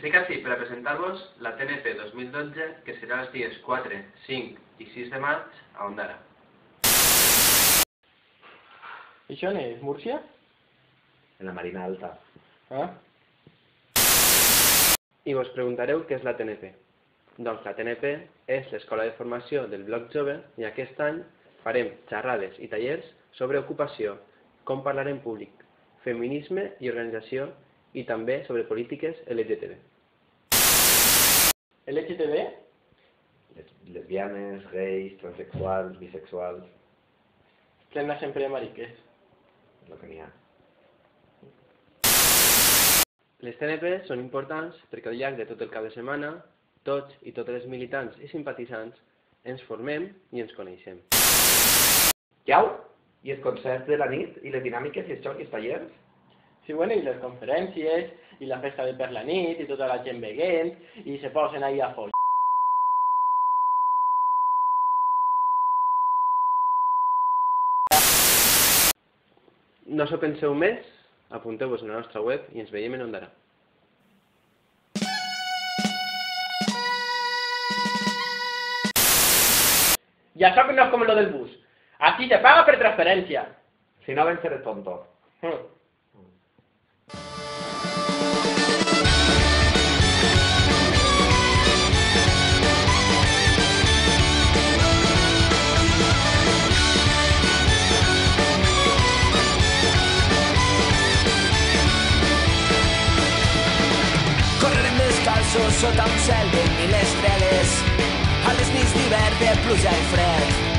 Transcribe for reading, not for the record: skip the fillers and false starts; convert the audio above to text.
Estic ací per a presentar-vos la TNP 2012, que serà els dies 4, 5 i 6 de maig a Ondara. Això on és? Múrcia? En la Marina Alta. Ah? I vos preguntareu què és la TNP. Doncs la TNP és l'Escola de Formació del Bloc Jove i aquest any farem xerrades i tallers sobre ocupació, com parlar en públic, feminisme i organització i també sobre polítiques LGTB. LGTB? Lesbianes, gais, transexuals, bisexuals, Plena sempre de mariques. el que n'hi ha. Les TNP són importants perquè al llarg de tot el cap de setmana tots i totes les militants i simpatitzants ens formem i ens coneixem. Jau? I els concerts de la nit? I les dinàmiques i els jocs i els tallers? Sí, bueno, i les conferències, i la festa de per la nit, i tota la gent beguent, i se posen ahí a follar. No s'ho penseu més, apunteu-vos a la nostra web i ens veiem en Ondara. Y això no es como lo del bus. Aquí se paga per transferencia. Si no, ven ser tonto. Correrem descalços sota un cel de mil estrelles a les nits d'hivern de pluja i fred.